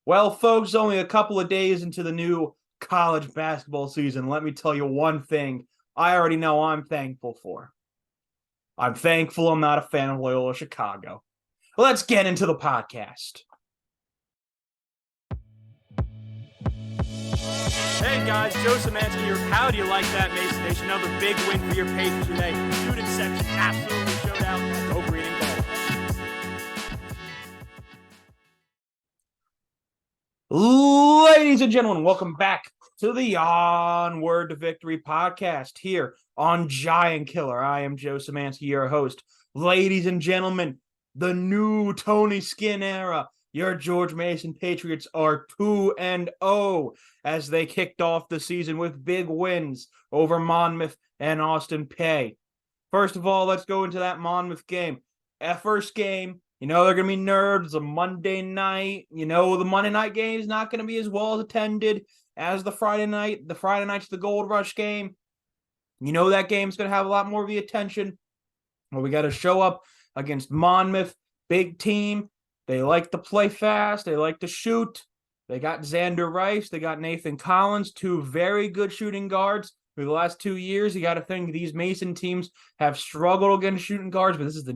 Well, folks, only a couple of days into the new college basketball season. Let me tell you one thing I already know I'm thankful for. I'm thankful I'm not a fan of Loyola Chicago. Let's get into the podcast. Hey guys, Joe Syzmanski here. How do you like that, Mason Nation? Another big win for your Patriots today. Student section absolutely showed out. Go green and gold. Ladies and gentlemen, welcome back to the Onward to Victory podcast here on Giant Killer. I am Joe Syzmanski, your host. Ladies and gentlemen, the new Tony Skinn era. Your George Mason Patriots are 2-0 as they kicked off the season with big wins over Monmouth and Austin Peay. First of all, let's go into that Monmouth game. That first game, they're going to be nerds. It's a Monday night. The Monday night game is not going to be as well attended as the Friday night. The Friday night's the Gold Rush game. That game's going to have a lot more of the attention. Well, we got to show up against Monmouth, big team. They like to play fast. They like to shoot. They got Xander Rice. They got Nathan Collins, two very good shooting guards. For the last 2 years, you got to think these Mason teams have struggled against shooting guards, but this is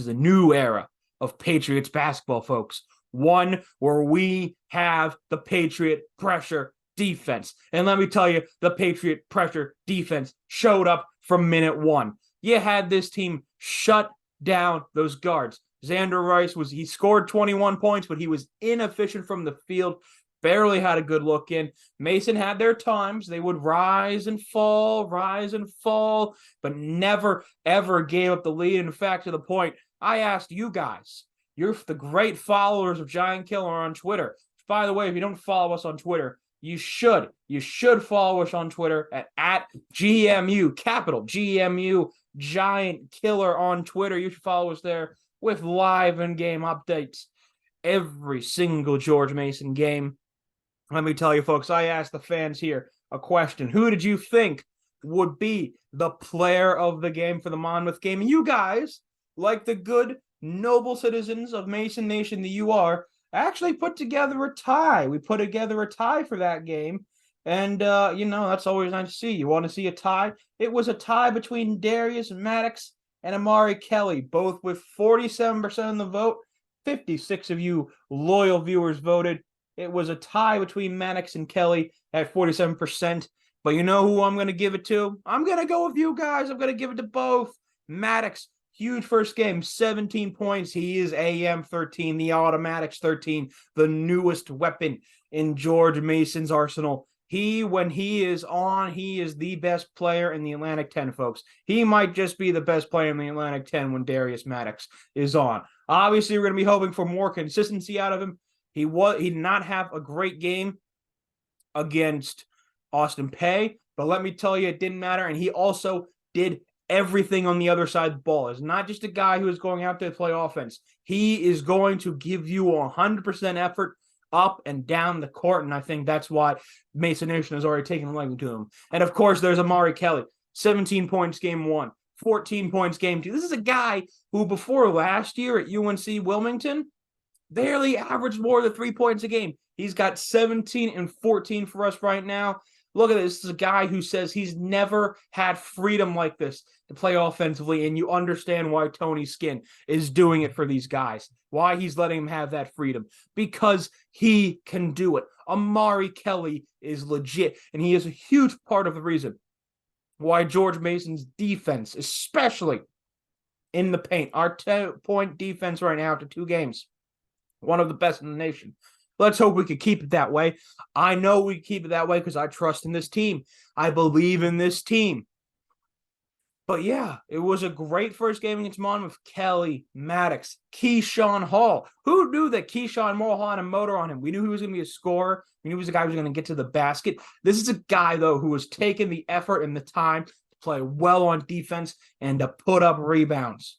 a new era of Patriots basketball, folks. One where we have the Patriot pressure defense. And let me tell you, the Patriot pressure defense showed up from minute one. You had this team shut down those guards. Xander Rice he scored 21 points, but he was inefficient from the field. Barely had a good look in. Mason had their times. They would rise and fall, but never, ever gave up the lead. In fact, to the point, I asked you guys, you're the great followers of Giant Killer on Twitter. By the way, if you don't follow us on Twitter, you should. You should follow us on Twitter at GMU, capital GMU, Giant Killer on Twitter. You should follow us there with live in-game updates every single George Mason game. Let me tell you, folks, I asked the fans here a question. Who did you think would be the player of the game for the Monmouth game? And you guys, like the good, noble citizens of Mason Nation that you are, actually put together a tie. We put together a tie for that game. And, that's always nice to see. You want to see a tie? It was a tie between Darius Maddox and Amari Kelly, both with 47% of the vote. 56 of you loyal viewers voted. It was a tie between Maddox and Kelly at 47%. But you know who I'm going to give it to? I'm going to go with you guys. I'm going to give it to both. Maddox, huge first game, 17 points. He is AM13, the Automatics 13, the newest weapon in George Mason's arsenal. When he is on, he is the best player in the Atlantic 10, folks. He might just be the best player in the Atlantic 10 when Darius Maddox is on. Obviously, we're going to be hoping for more consistency out of him. He did not have a great game against Austin Peay, but let me tell you, it didn't matter. And he also did everything on the other side of the ball. It's not just a guy who is going out there to play offense. He is going to give you 100% effort up and down the court, and I think that's why Mason Nation has already taken a liking to him. And of course, there's Amari Kelly, 17 points game one, 14 points game two. This is a guy who before last year at UNC Wilmington barely averaged more than 3 points a game. He's got 17 and 14 for us right now. Look at this. This is a guy who says he's never had freedom like this to play offensively, and you understand why Tony Skinn is doing it for these guys, why he's letting them have that freedom, because he can do it. Amari Kelly is legit, and he is a huge part of the reason why George Mason's defense, especially in the paint, our 10-point defense right now after 2 games, one of the best in the nation. Let's hope we can keep it that way. I know we keep it that way because I trust in this team. I believe in this team. But yeah, it was a great first game against Monmouth. Kelly, Maddox, Keyshawn Hall. Who knew that Keyshawn Hall had a motor on him? We knew he was going to be a scorer. We knew he was a guy who was going to get to the basket. This is a guy, though, who has taken the effort and the time to play well on defense and to put up rebounds.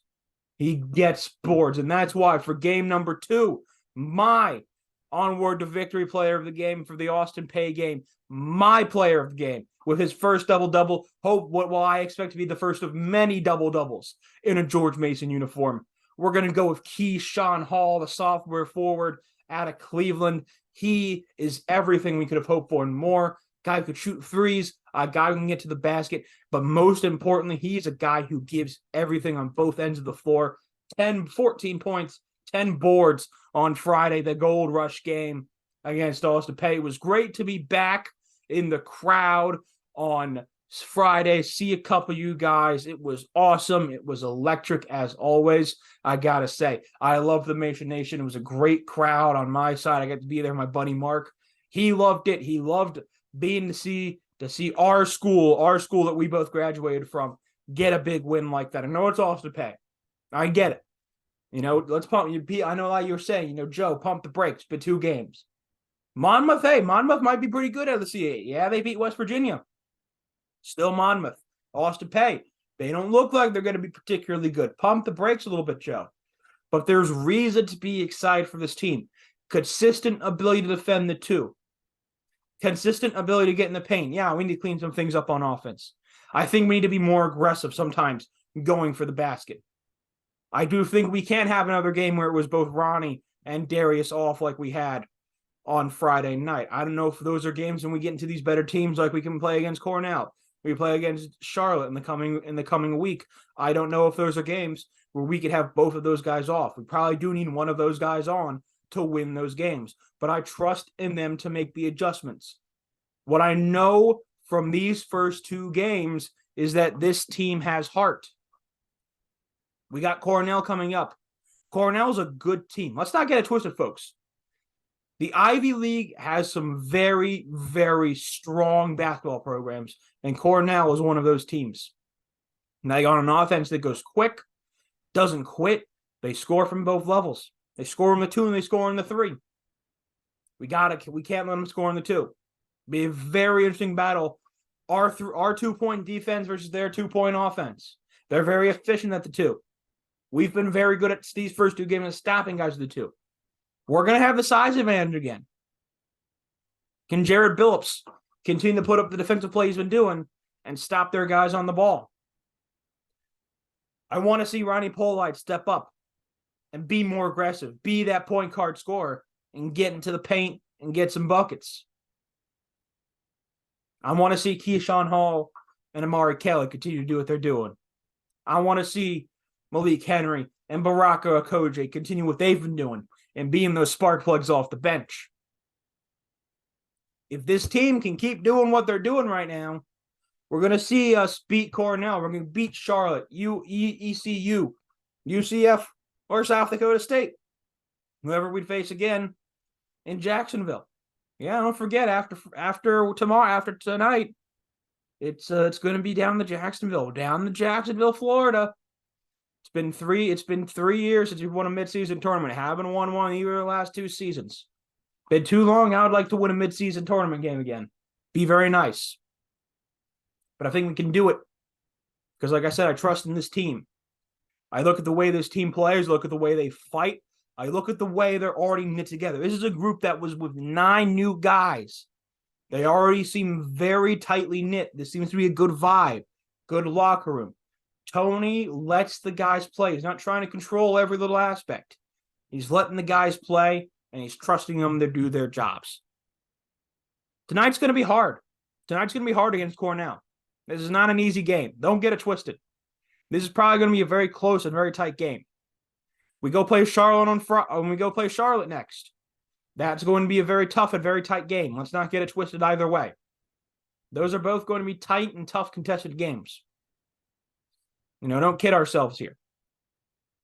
He gets boards, and that's why for game number 2, my Onward to Victory player of the game for the Austin Peay game, my player of the game with his first double-double. I expect to be the first of many double-doubles in a George Mason uniform. We're going to go with Keyshawn Hall, the sophomore forward, out of Cleveland. He is everything we could have hoped for and more. Guy who could shoot threes, a guy who can get to the basket, but most importantly, he's a guy who gives everything on both ends of the floor. 14 points, 10 boards on Friday, the Gold Rush game against Austin Peay. It was great to be back in the crowd on Friday. See a couple of you guys. It was awesome. It was electric as always. I gotta say, I love the Nation Nation. It was a great crowd on my side. I got to be there. My buddy Mark, he loved it. He loved being to see our school that we both graduated from, get a big win like that. I know it's Austin Peay. I get it. Let's pump. I know like you were saying, Joe, pump the brakes. But 2 games. Monmouth might be pretty good out of the C8. Yeah, they beat West Virginia. Still Monmouth. Austin Peay. They don't look like they're going to be particularly good. Pump the brakes a little bit, Joe. But there's reason to be excited for this team. Consistent ability to defend the 2. Consistent ability to get in the paint. Yeah, we need to clean some things up on offense. I think we need to be more aggressive sometimes going for the basket. I do think we can't have another game where it was both Ronnie and Darius off like we had on Friday night. I don't know if those are games when we get into these better teams like we can play against Cornell. We play against Charlotte in the coming week. I don't know if those are games where we could have both of those guys off. We probably do need one of those guys on to win those games. But I trust in them to make the adjustments. What I know from these first 2 games is that this team has heart. We got Cornell coming up. Cornell's a good team. Let's not get it twisted, folks. The Ivy League has some very, very strong basketball programs, and Cornell is one of those teams. Now they got an offense that goes quick, doesn't quit. They score from both levels. They score in the 2 and they score in the 3. We can't let them score in the 2. Be a very interesting battle. Our 2-point defense versus their 2-point offense. They're very efficient at the 2. We've been very good at these first 2 games of stopping guys at the 2. We're going to have the size advantage again. Can Jared Billups continue to put up the defensive play he's been doing and stop their guys on the ball? I want to see Ronnie Polite step up and be more aggressive, be that point guard scorer, and get into the paint and get some buckets. I want to see Keyshawn Hall and Amari Kelly continue to do what they're doing. I want to see Malik Henry and Baraka Okoje continue what they've been doing and being those spark plugs off the bench. If this team can keep doing what they're doing right now, we're going to see us beat Cornell. We're going to beat Charlotte, ECU, UCF, or South Dakota State. Whoever we face again in Jacksonville. Yeah, don't forget, after tonight, it's going to be down to Jacksonville, Florida. It's been 3 years since we've won a midseason tournament. Haven't won one either of the last 2 seasons. Been too long. I would like to win a midseason tournament game again. Be very nice. But I think we can do it. Because like I said, I trust in this team. I look at the way this team plays, look at the way they fight. I look at the way they're already knit together. This is a group that was with 9 new guys. They already seem very tightly knit. This seems to be a good vibe, good locker room. Tony lets the guys play. He's not trying to control every little aspect. He's letting the guys play, and he's trusting them to do their jobs. Tonight's going to be hard. Tonight's going to be hard against Cornell. This is not an easy game. Don't get it twisted. This is probably going to be a very close and very tight game. We go play Charlotte next. That's going to be a very tough and very tight game. Let's not get it twisted either way. Those are both going to be tight and tough contested games. Don't kid ourselves here.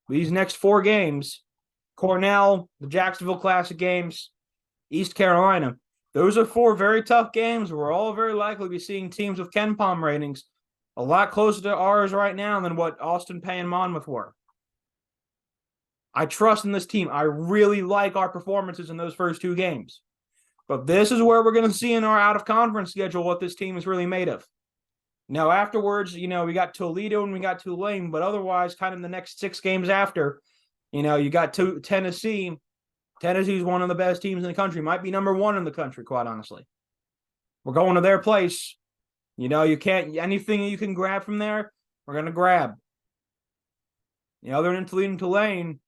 These next 4 games, Cornell, the Jacksonville Classic games, East Carolina, those are 4 very tough games. We're all very likely to be seeing teams with KenPom ratings a lot closer to ours right now than what Austin Peay and Monmouth were. I trust in this team. I really like our performances in those first 2 games. But this is where we're going to see in our out-of-conference schedule what this team is really made of. Now, afterwards, we got Toledo and we got Tulane, but otherwise, kind of the next 6 games after, you got Tennessee. Tennessee's one of the best teams in the country. Might be number 1 in the country, quite honestly. We're going to their place. Anything you can grab from there, we're going to grab. Other than Toledo and Tulane,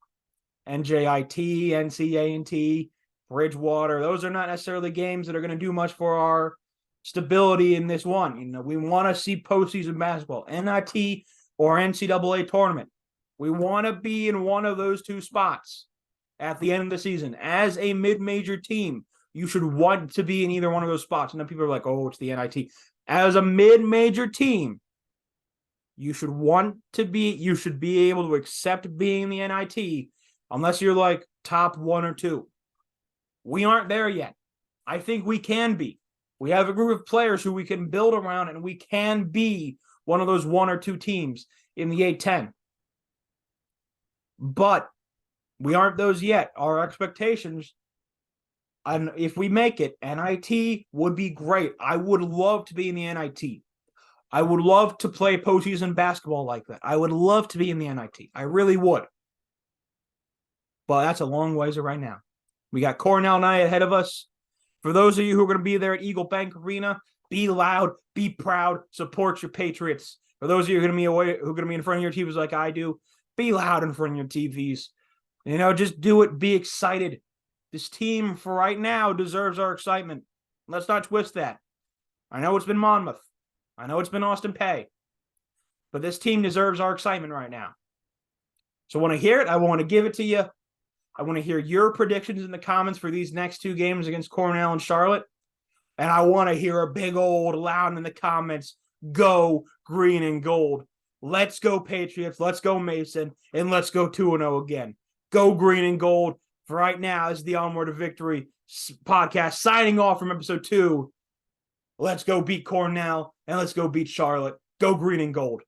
NJIT, NCA&T, Bridgewater. Those are not necessarily games that are going to do much for our stability in this one. You know, we want to see postseason basketball, NIT or NCAA tournament. We want to be in one of those two spots at the end of the season. As a mid-major team, you should want to be in either one of those spots. And then people are like, oh, it's the NIT. As a mid-major team, you should be able to accept being in the NIT unless you're like top 1 or 2. We aren't there yet. I think we can be. We have a group of players who we can build around, and we can be one of those 1 or 2 teams in the A-10. But we aren't those yet. Our expectations, and if we make it, NIT would be great. I would love to be in the NIT. I would love to play postseason basketball like that. I would love to be in the NIT. I really would. But that's a long ways right now. We got Cornell night ahead of us. For those of you who are going to be there at Eagle Bank Arena, be loud, be proud, support your Patriots. For those of you who are going to be in front of your TVs like I do, be loud in front of your TVs. You know, just do it. Be excited. This team, for right now, deserves our excitement. Let's not twist that. I know it's been Monmouth. I know it's been Austin Peay. But this team deserves our excitement right now. So I want to hear it. I want to give it to you. I want to hear your predictions in the comments for these next 2 games against Cornell and Charlotte. And I want to hear a big old loud in the comments, go green and gold. Let's go Patriots. Let's go Mason. And let's go 2-0 again. Go green and gold. For right now, this is the Onward to Victory podcast signing off from episode 2. Let's go beat Cornell and let's go beat Charlotte. Go green and gold.